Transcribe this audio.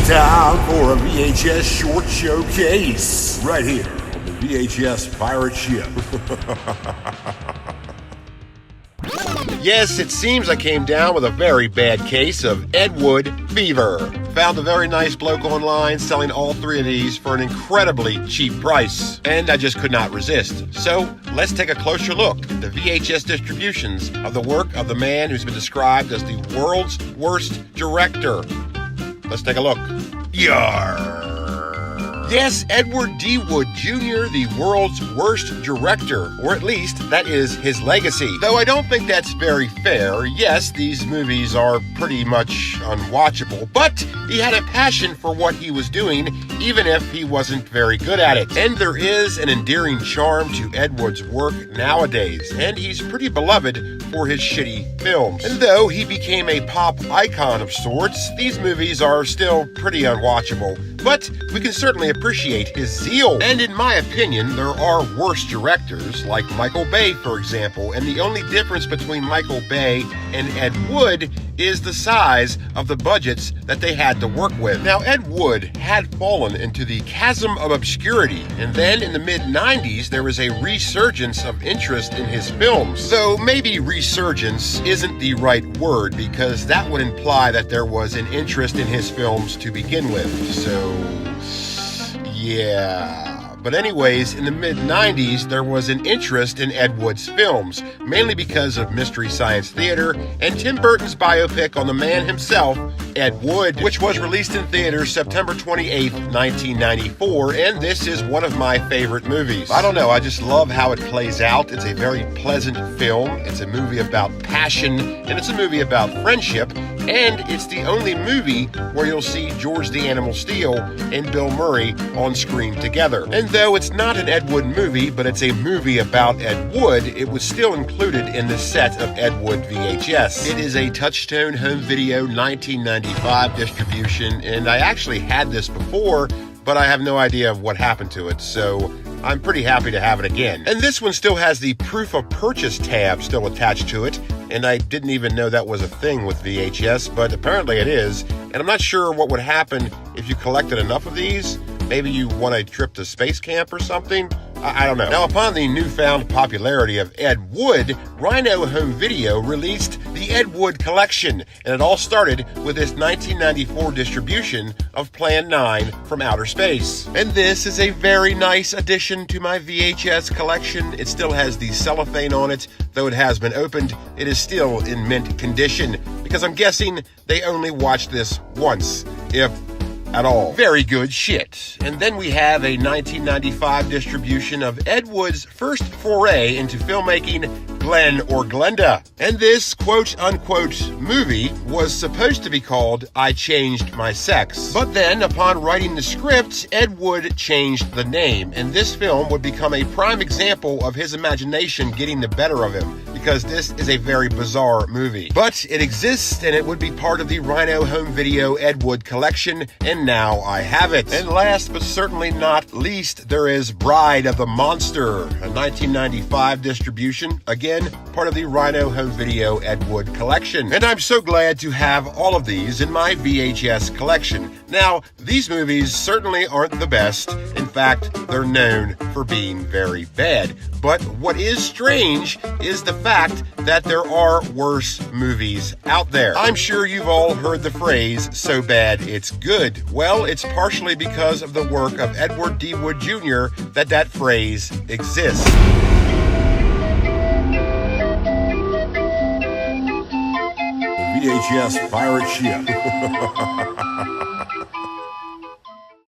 time for a VHS short showcase right here on the VHS pirate ship. Yes, it seems I came down with a very bad case of Ed Wood fever. Found a very nice bloke online selling all three of these for an incredibly cheap price, and I just could not resist. So let's take a closer look at the VHS distributions of the work of the man who's been described as the world's worst director. Let's take a look. Yarr! Yes, Edward D. Wood Jr., the world's worst director, or at least that is his legacy. Though I don't think that's very fair. Yes, these movies are pretty much unwatchable, but he had a passion for what he was doing, even if he wasn't very good at it. And there is an endearing charm to Ed Wood's work nowadays, and he's pretty beloved for his shitty films. And though he became a pop icon of sorts, these movies are still pretty unwatchable. But we can certainly appreciate his zeal. And in my opinion, there are worse directors, like Michael Bay, for example, and the only difference between Michael Bay and Ed Wood is the size of the budgets that they had to work with. Now, Ed Wood had fallen into the chasm of obscurity, and then in the mid-90s, there was a resurgence of interest in his films. Though maybe resurgence isn't the right word, because that would imply that there was an interest in his films to begin with. So, yeah. But anyways, in the mid-90s, there was an interest in Ed Wood's films, mainly because of Mystery Science Theater and Tim Burton's biopic on the man himself, Ed Wood, which was released in theaters September 28, 1994, and this is one of my favorite movies. I don't know, I just love how it plays out. It's a very pleasant film. It's a movie about passion, and it's a movie about friendship, and it's the only movie where you'll see George the Animal Steele and Bill Murray on screen together. And though it's not an Ed Wood movie, but it's a movie about Ed Wood, it was still included in the set of Ed Wood VHS. It is a Touchstone Home Video 1995 distribution, and I actually had this before, but I have no idea of what happened to it, so I'm pretty happy to have it again. And this one still has the proof of purchase tab still attached to it, and I didn't even know that was a thing with VHS, but apparently it is, and I'm not sure what would happen if you collected enough of these. Maybe you won a trip to space camp or something? I don't know. Now, upon the newfound popularity of Ed Wood, Rhino Home Video released the Ed Wood Collection, and it all started with this 1994 distribution of Plan 9 from Outer Space. And this is a very nice addition to my VHS collection. It still has the cellophane on it. Though it has been opened, it is still in mint condition, because I'm guessing they only watched this once, if at all. Very good shit. And then we have a 1995 distribution of Ed Wood's first foray into filmmaking, Glen or Glenda. And this quote-unquote movie was supposed to be called I Changed My Sex. But then, upon writing the script, Ed Wood changed the name, and this film would become a prime example of his imagination getting the better of him, because this is a very bizarre movie. But it exists, and it would be part of the Rhino Home Video Ed Wood collection, and now I have it. And last but certainly not least, there is Bride of the Monster, a 1995 distribution, again, part of the Rhino Home Video Ed Wood collection. And I'm so glad to have all of these in my VHS collection. Now, these movies certainly aren't the best. In fact, they're known for being very bad. But what is strange is the fact that there are worse movies out there. I'm sure you've all heard the phrase, so bad it's good. Well, it's partially because of the work of Edward D. Wood Jr. that phrase exists. The VHS pirate ship.